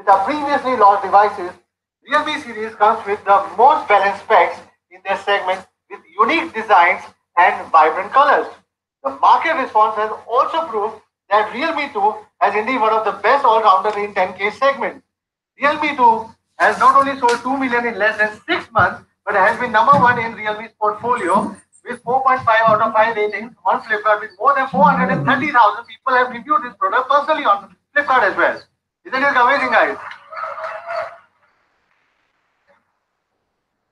the previously launched devices, Realme series comes with the most balanced specs in their segment with unique designs and vibrant colors. The market response has also proved that Realme 2 has indeed one of the best all-rounders in 10K segment. Realme 2 has not only sold 2 million in less than 6 months, but has been number one in Realme's portfolio with 4.5 out of 5 ratings on Flipkart with more than 430,000 people have reviewed this product personally on Flipkart as well. Isn't it amazing, guys?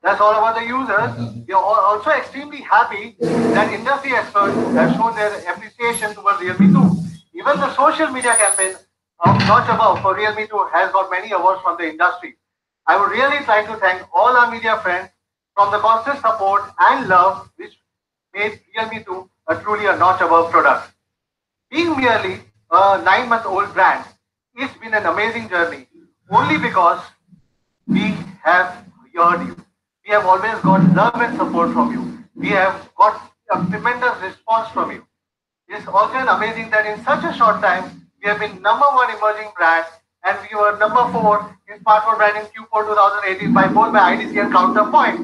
That's all about the users. We are also extremely happy that industry experts have shown their appreciation towards Realme 2. Even the social media campaign of Notch Above for Realme 2 has got many awards from the industry. I would really like to thank all our media friends from the constant support and love which made Realme 2 truly a notch above product. Being merely a 9-month-old brand, it's been an amazing journey only because we have heard you. We have always got love and support from you. We have got a tremendous response from you. It's also amazing that in such a short time, we have been number one emerging brand and we were number 4 in smartphone brand in Q4 2018 by both by IDC and Counterpoint.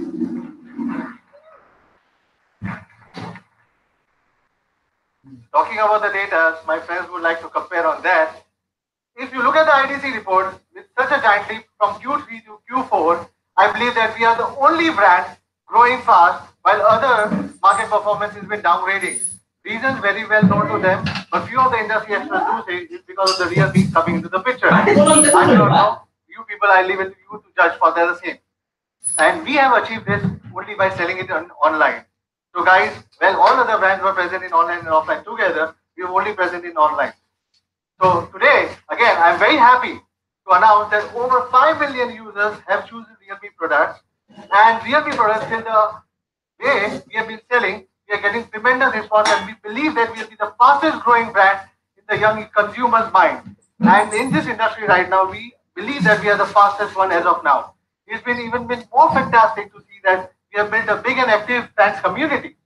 Talking about the data, my friends would like to compare on that. If you look at the IDC report, with such a giant leap from Q3 to Q4, I believe that we are the only brand growing fast while other market performance has been downgrading. Reasons very well known to them, but few of the industry experts do say it's because of the Realme coming into the picture. I don't know. You people, I leave it to you to judge for the same. And we have achieved this only by selling it online. So guys, well, all other brands were present in online and offline together. We were only present in online. So today, again, I'm very happy to announce that over 5 million users have chosen Realme products. And Realme products in the way we have been selling, we are getting tremendous response and we believe that we will be the fastest growing brand in the young consumer's mind. And in this industry right now, we believe that we are the fastest one as of now. It's been even been more fantastic to see that we have built a big and active fans community.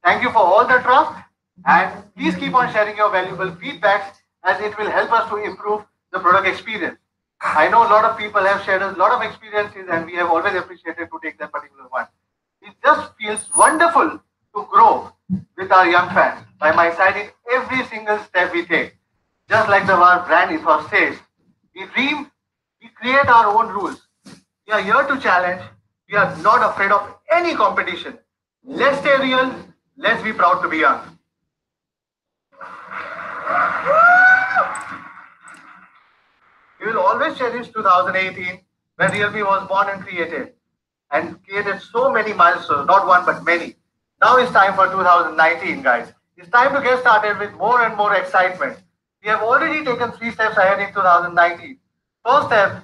Thank you for all the trust and please keep on sharing your valuable feedbacks as it will help us to improve the product experience. I know a lot of people have shared a lot of experiences and we have always appreciated to take that particular one. It just feels wonderful to grow with our young fans by my side in every single step we take. Just like the our brand ethos says, we dream, we create our own rules. We are here to challenge. We are not afraid of any competition. Let's stay real. Let's be proud to be young. We will always cherish 2018 when Realme was born and created so many milestones, not one but many. Now it's time for 2019, guys. It's time to get started with more and more excitement. We have already taken 3 steps ahead in 2019. First step,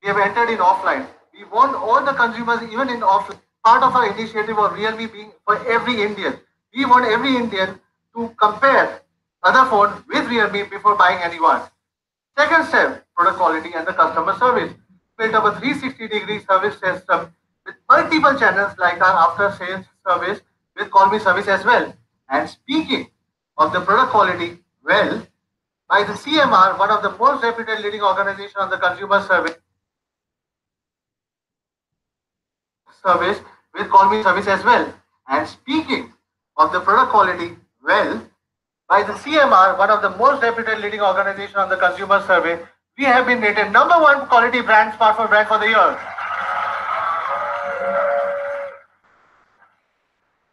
we have entered in offline. We want all the consumers, even in offline, part of our initiative of Realme being for every Indian. We want every Indian to compare other phone with Realme before buying any one. Second step, product quality and the customer service. Built up a 360-degree service system with multiple channels like our after-sales service with Call Me service as well. And speaking of the product quality, well, by the CMR, one of the most reputed leading organizations on the consumer service with Call Me service as well. And speaking of the product quality, well, by the CMR, one of the most reputed leading organizations on the consumer survey, we have been rated number 1 quality brand, smartphone brand for the year.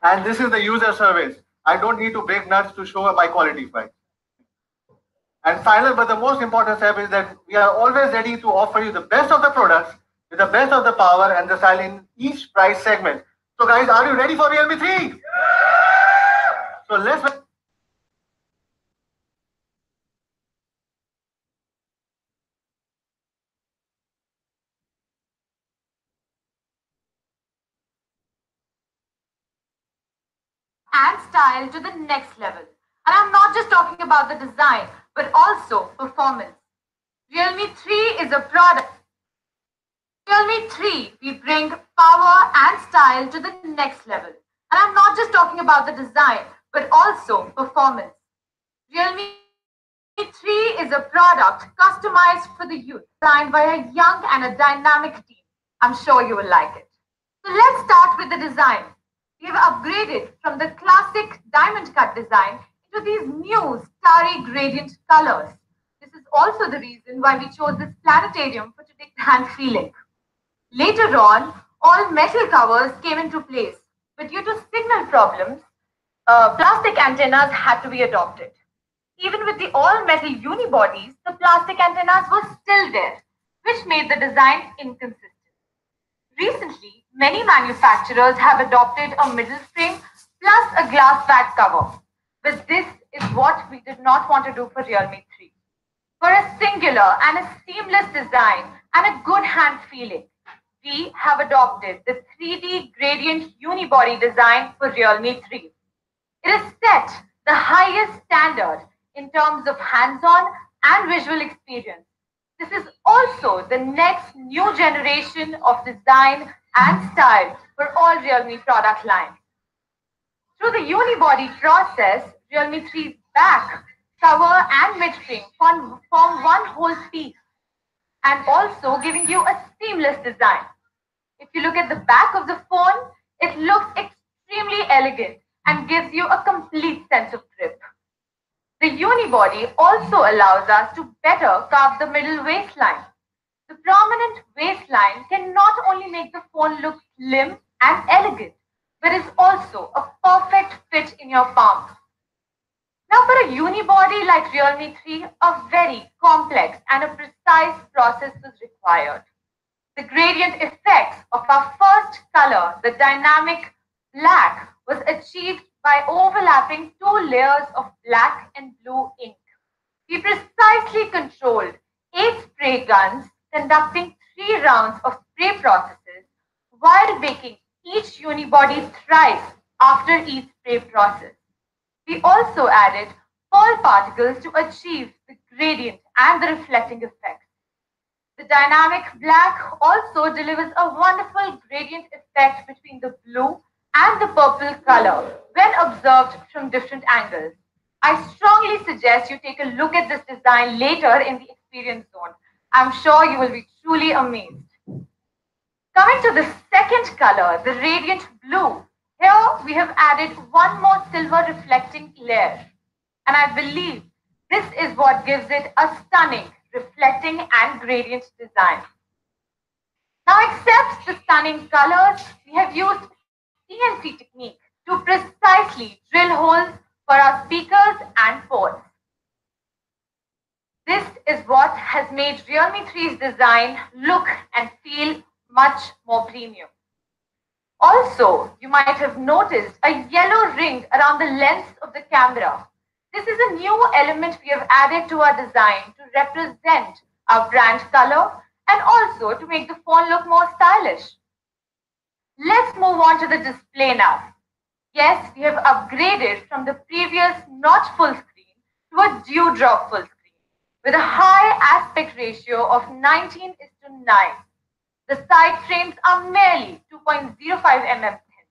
And this is the user service. I don't need to break nuts to show my quality price. And final, but the most important step is that we are always ready to offer you the best of the products with the best of the power and the style in each price segment. So guys, are you ready for Realme 3? Yeah! So let's... and style to the next level. And I'm not just talking about the design, but also performance. Realme 3 is a product. Realme 3, we bring power and style to the next level. And I'm not just talking about the design, but also performance. Realme 3 is a product customized for the youth, designed by a young and a dynamic team. I'm sure you will like it. So let's start with the design. We have upgraded from the classic diamond cut design into these new starry gradient colors. This is also the reason why we chose this planetarium for today's hand feeling. Later on, all metal covers came into place, but due to signal problems, plastic antennas had to be adopted. Even with the all metal unibodies, the plastic antennas were still there, which made the design inconsistent. Recently, many manufacturers have adopted a middle frame plus a glass back cover. But this is what we did not want to do for Realme 3. For a singular and a seamless design and a good hand feeling, we have adopted the 3D gradient unibody design for Realme 3. It is set the highest standard in terms of hands-on and visual experience. This is also the next new generation of design and style for all Realme product lines. Through the unibody process, Realme 3's back, cover and mid-frame form one whole piece and also giving you a seamless design. If you look at the back of the phone, it looks extremely elegant and gives you a complete sense of grip. The unibody also allows us to better carve the middle waistline. The prominent waistline can not only make the phone look slim and elegant, but is also a perfect fit in your palm. Now, for a unibody like Realme 3, a very complex and a precise process was required. The gradient effects of our first color, the dynamic black, was achieved by overlapping two layers of black and blue ink. We precisely controlled 8 spray guns conducting 3 rounds of spray processes while baking each unibody thrice after each spray process. We also added pearl particles to achieve the gradient and the reflecting effects. The dynamic black also delivers a wonderful gradient effect between the blue and the purple color when observed from different angles. I strongly suggest you take a look at this design later in the experience zone. I'm sure you will be truly amazed. Coming to the second color, the radiant blue. Here we have added one more silver reflecting layer. And I believe this is what gives it a stunning reflecting and gradient design. Now, except the stunning colors, we have used CNC technique to precisely drill holes for our speakers and ports. This is what has made Realme 3's design look and feel much more premium. Also, you might have noticed a yellow ring around the lens of the camera. This is a new element we have added to our design to represent our brand color and also to make the phone look more stylish. Let's move on to the display now. Yes, we have upgraded from the previous not full screen to a dewdrop full screen with a high aspect ratio of 19:9. The side frames are merely 2.05 mm thin.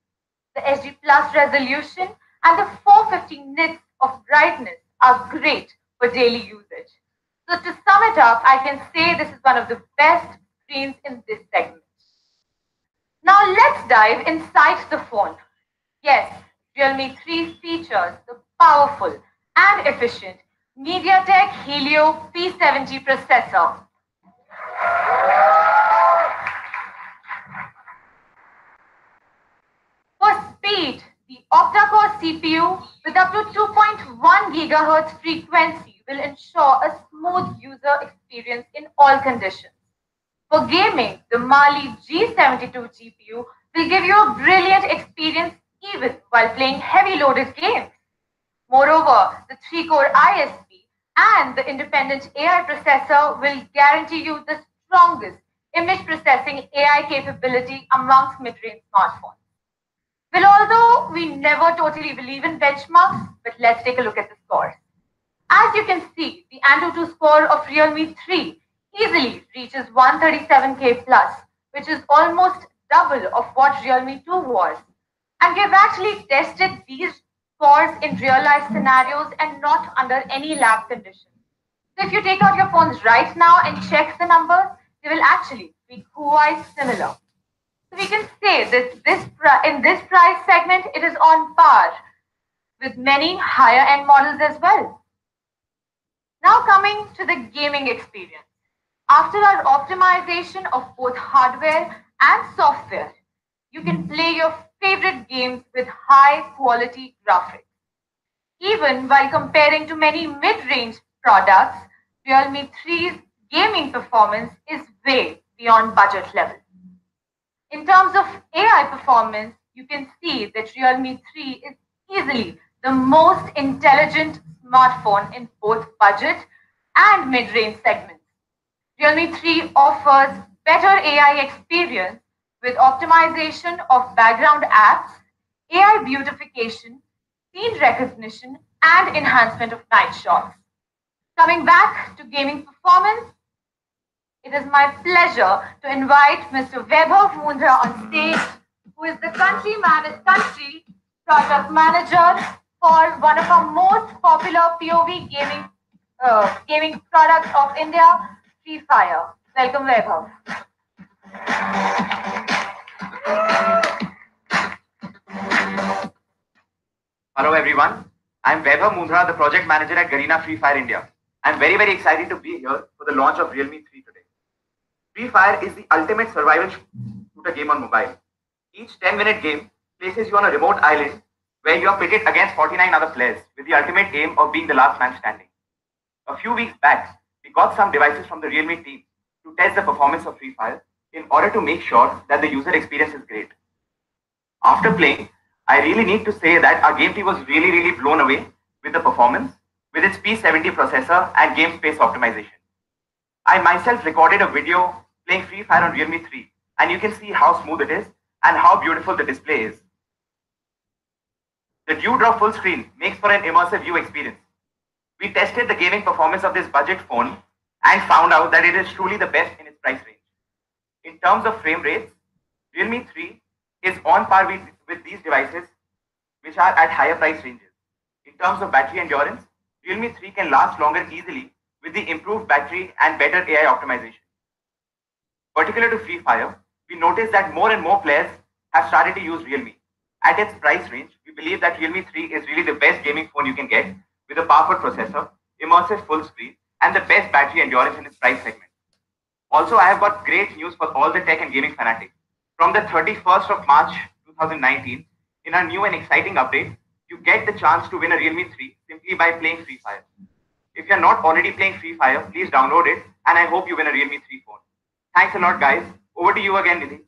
The HD Plus resolution and the 450 nits of brightness are great for daily usage. So to sum it up, I can say this is one of the best screens in this segment. Now let's dive inside the phone. Yes, Realme 3 features the powerful and efficient MediaTek Helio P70 processor. For speed, the octa-core CPU with up to 2.1 GHz frequency will ensure a smooth user experience in all conditions. For gaming, the Mali G72 GPU will give you a brilliant experience even while playing heavy loaded games. Moreover, the 3-core ISP and the independent AI processor will guarantee you the strongest image processing AI capability amongst mid-range smartphones. Well, although we never totally believe in benchmarks, but let's take a look at the scores. As you can see, the Antutu score of Realme 3 easily reaches 137K plus, which is almost double of what Realme 2 was. And we've actually tested these scores in real life scenarios and not under any lab conditions. So if you take out your phones right now and check the numbers, they will actually be quite similar. So we can say that in this price segment, it is on par with many higher end models as well. Now coming to the gaming experience. After our optimization of both hardware and software, you can play your favorite games with high quality graphics. Even while comparing to many mid-range products, Realme 3's gaming performance is way beyond budget level. In terms of AI performance, you can see that Realme 3 is easily the most intelligent smartphone in both budget and mid-range segments. Realme 3 offers better AI experience with optimization of background apps, AI beautification, scene recognition, and enhancement of night shots. Coming back to gaming performance, it is my pleasure to invite Mr. Vaibhav Mundra on stage, who is the country product manager for one of our most popular POV gaming products of India, Free Fire. Welcome, Vaibhav. Hello everyone, I'm Vaibhav Mundra, the project manager at Garena Free Fire India. I'm very excited to be here for the launch of Realme 3 today. Free Fire is the ultimate survival shooter game on mobile. Each 10-minute game places you on a remote island where you are pitted against 49 other players with the ultimate aim of being the last man standing. A few weeks back, we got some devices from the Realme team to test the performance of Free Fire in order to make sure that the user experience is great. After playing, I really need to say that our game team was really blown away with the performance, with its P70 processor and game space optimization. I myself recorded a video playing Free Fire on Realme 3, and you can see how smooth it is and how beautiful the display is. The Dewdrop full screen makes for an immersive view experience. We tested the gaming performance of this budget phone and found out that it is truly the best in its price range. In terms of frame rates, Realme 3 is on par with these devices which are at higher price ranges. In terms of battery endurance, Realme 3 can last longer easily with the improved battery and better AI optimization. Particular to Free Fire, we noticed that more and more players have started to use Realme. At its price range, we believe that Realme 3 is really the best gaming phone you can get with a powerful processor, immersive full screen, and the best battery endurance in its price segment. Also, I have got great news for all the tech and gaming fanatics. From the 31st of March 2019, in our new and exciting update, you get the chance to win a Realme 3 simply by playing Free Fire. If you're not already playing Free Fire, please download it, and I hope you win a Realme 3 phone. Thanks a lot, guys. Over to you again, Nidhi.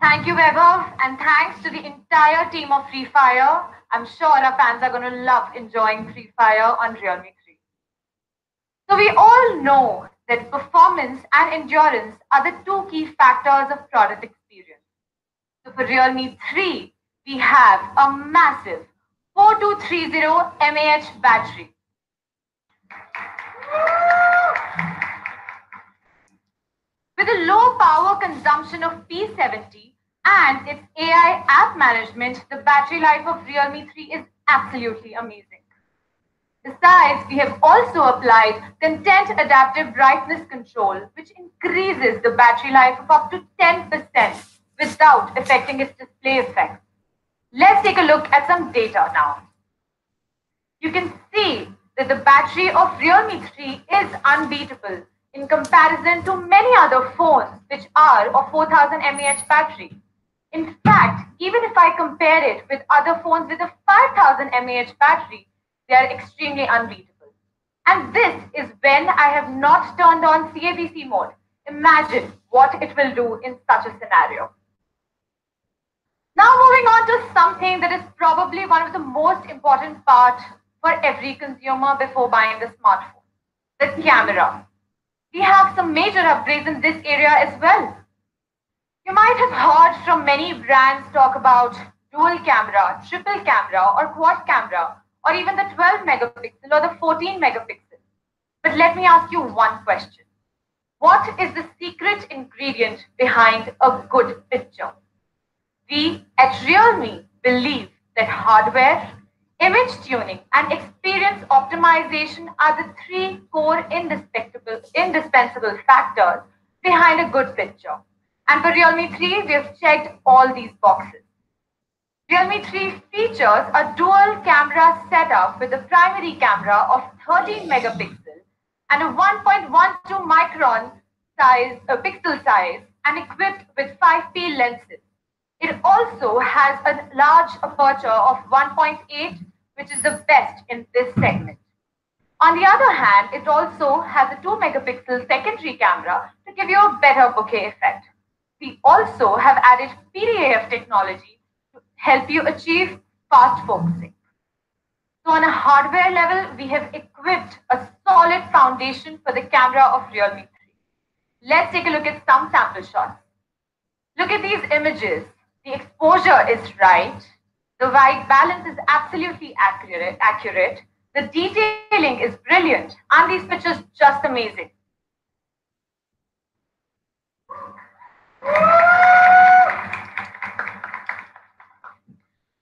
Thank you, Vaibhav, and thanks to the entire team of Free Fire. I'm sure our fans are going to love enjoying Free Fire on Realme 3. So we all know that performance and endurance are the two key factors of product experience. So for Realme 3, we have a massive 4230 mAh battery. With a low power consumption of P70 and its AI app management, the battery life of Realme 3 is absolutely amazing. Besides, we have also applied content adaptive brightness control, which increases the battery life of up to 10% without affecting its display effects. Let's take a look at some data now. You can see that the battery of Realme 3 is unbeatable in comparison to many other phones which are of 4000 mAh battery. In fact, even if I compare it with other phones with a 5000 mAh battery, they are extremely unbeatable. And this is when I have not turned on CABC mode. Imagine what it will do in such a scenario. Now moving on to something that is probably one of the most important parts for every consumer before buying a smartphone, the camera. We have some major upgrades in this area as well. You might have heard from many brands talk about dual camera, triple camera, or quad camera, or even the 12 megapixel or the 14 megapixel. But let me ask you one question. What is the secret ingredient behind a good picture? We at Realme believe that hardware, image tuning, and experience optimization are the three core indispensable factors behind a good picture. And for Realme 3, we have checked all these boxes. Realme 3 features a dual camera setup with a primary camera of 13 megapixels and a 1.12 micron pixel size and equipped with 5P lenses. It also has a large aperture of 1.8, which is the best in this segment. On the other hand, it also has a 2 megapixel secondary camera to give you a better bokeh effect. We also have added PDAF technology to help you achieve fast focusing. So on a hardware level, we have equipped a solid foundation for the camera of Realme 3. Let's take a look at some sample shots. Look at these images. The exposure is right. The white balance is absolutely accurate. The detailing is brilliant. And these pictures just amazing.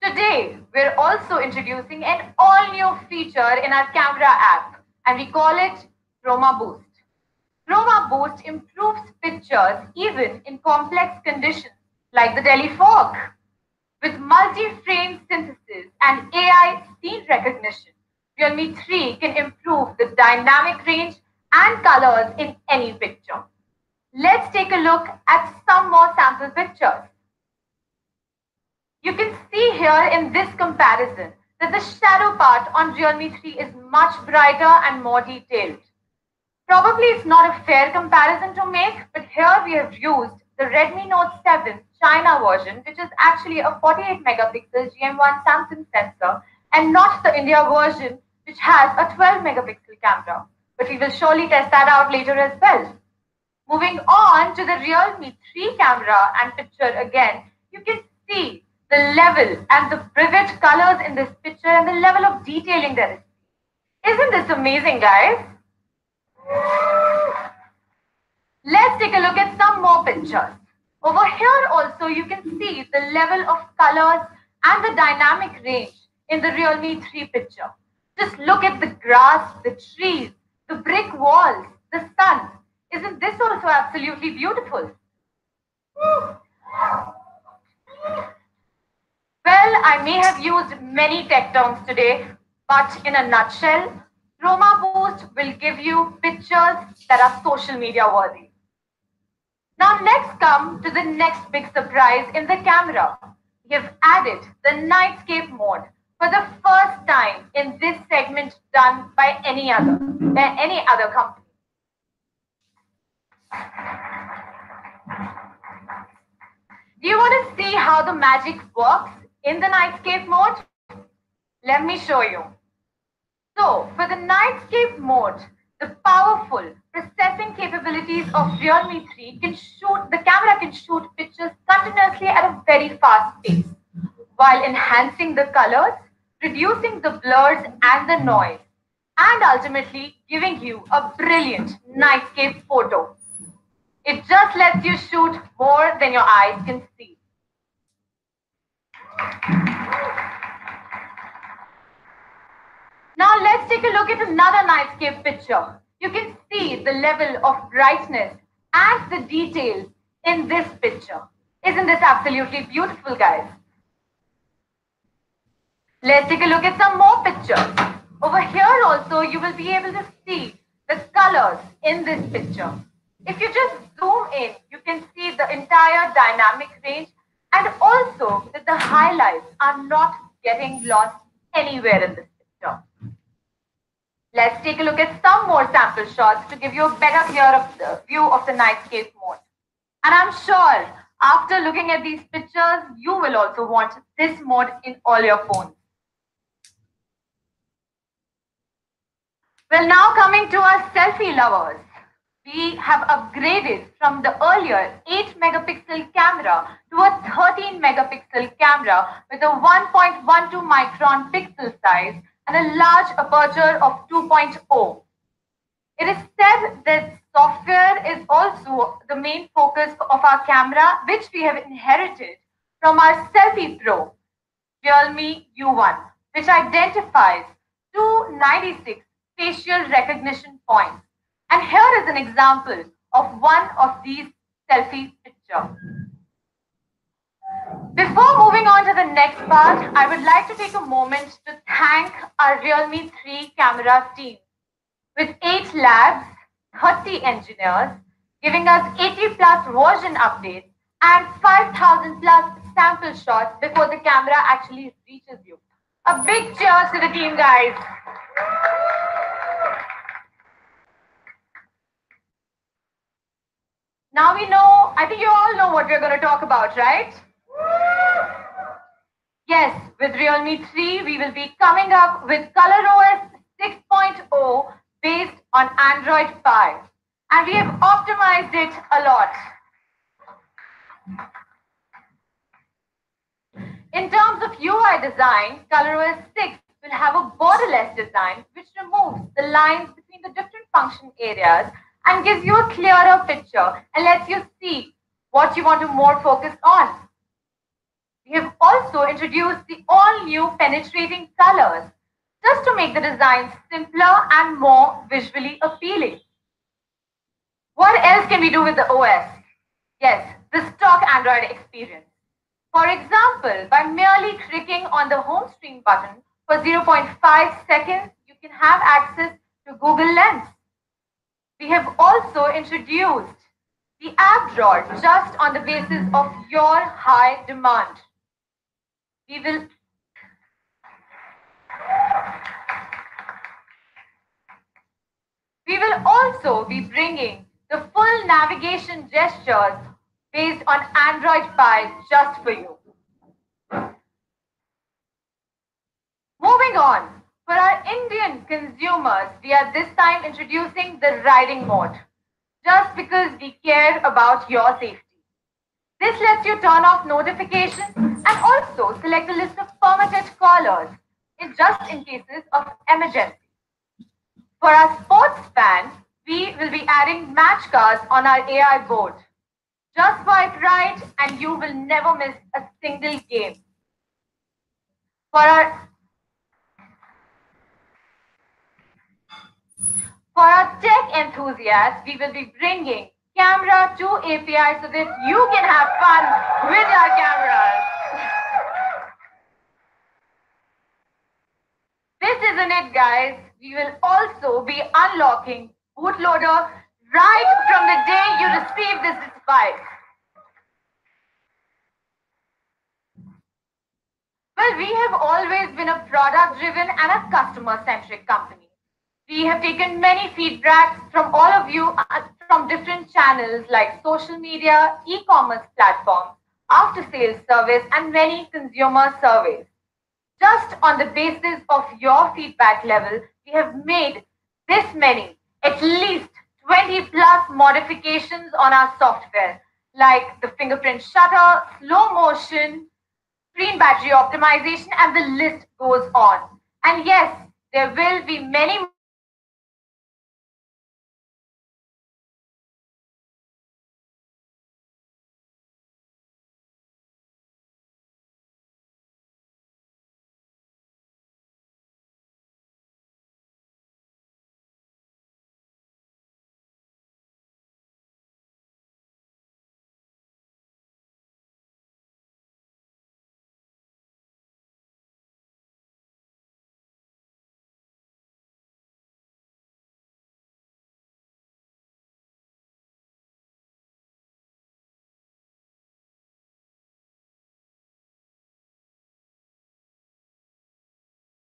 Today, we're also introducing an all-new feature in our camera app, and we call it Chroma Boost. Chroma Boost improves pictures even in complex conditions like the Delhi fog. With multi-frame synthesis and AI scene recognition, Realme 3 can improve the dynamic range and colors in any picture. Let's take a look at some more sample pictures. You can see here in this comparison that the shadow part on Realme 3 is much brighter and more detailed. Probably it's not a fair comparison to make, but here we have used the Redmi Note 7 China version, which is actually a 48 megapixel GM1 Samsung sensor, and not the India version, which has a 12 megapixel camera. But we will surely test that out later as well. Moving on to the Realme 3 camera and picture again, you can see the level and the vivid colors in this picture and the level of detailing there is. Isn't this amazing, guys? Let's take a look at some more pictures. Over here also you can see the level of colors and the dynamic range in the Realme 3 picture. Just look at the grass, the trees, the brick walls, the sun. Isn't this also absolutely beautiful? Well, I may have used many tech terms today, but in a nutshell, Chroma Boost will give you pictures that are social media worthy. Now let's come to the next big surprise in the camera. We have added the nightscape mode for the first time in this segment done by any other company. Do you want to see how the magic works in the nightscape mode? Let me show you. So, for the nightscape mode, the powerful processing capabilities of Realme 3 the camera can shoot pictures continuously at a very fast pace, while enhancing the colors, reducing the blurs and the noise, and ultimately giving you a brilliant nightscape photo. It just lets you shoot more than your eyes can see. Now let's take a look at another nightscape picture. You can see the level of brightness and the details in this picture. Isn't this absolutely beautiful, guys? Let's take a look at some more pictures. Over here also, you will be able to see the colors in this picture. If you just zoom in, you can see the entire dynamic range, and also that the highlights are not getting lost anywhere in this picture. Let's take a look at some more sample shots to give you a better view of the nightscape mode. And I'm sure after looking at these pictures, you will also want this mode in all your phones. Well, now coming to our selfie lovers. We have upgraded from the earlier 8 megapixel camera to a 13 megapixel camera with a 1.12 micron pixel size and a large aperture of 2.0. It is said that software is also the main focus of our camera, which we have inherited from our Selfie Pro, Realme U1, which identifies 296 facial recognition points. And here is an example of one of these selfie pictures. Before moving on to the next part, I would like to take a moment to thank our Realme 3 camera team with 8 labs, 30 engineers, giving us 80 plus version updates and 5,000 plus sample shots before the camera actually reaches you. A big cheers to the team, guys. Now we know, I think you all know what we're going to talk about, right? Yes, with Realme 3, we will be coming up with ColorOS 6.0 based on Android Pie. And we have optimized it a lot. In terms of UI design, ColorOS 6 will have a borderless design which removes the lines between the different function areas and gives you a clearer picture and lets you see what you want to more focus on. We have also introduced the all-new penetrating colors just to make the design simpler and more visually appealing. What else can we do with the OS? Yes, the stock Android experience. For example, by merely clicking on the home screen button for 0.5 seconds, you can have access to Google Lens. We have also introduced the app drawer just on the basis of your high demand. We will also be bringing the full navigation gestures based on Android Pie just for you. Moving on, for our Indian consumers, we are this time introducing the riding mode, just because we care about your safety. This lets you turn off notifications and also select a list of permitted callers just in cases of emergency. For our sports fans, we will be adding match cars on our AI board. Just swipe right and you will never miss a single game. For our tech enthusiasts, we will be bringing Camera 2 API so that you can have fun with our cameras. This isn't it, guys. We will also be unlocking bootloader right from the day you receive this device. Well, we have always been a product-driven and a customer-centric company. We have taken many feedbacks from all of you from different channels like social media, e-commerce platforms, after-sales service, and many consumer surveys. Just on the basis of your feedback level, we have made this many, at least 20 plus modifications on our software, like the fingerprint shutter, slow motion, screen battery optimization, and the list goes on. And yes, there will be many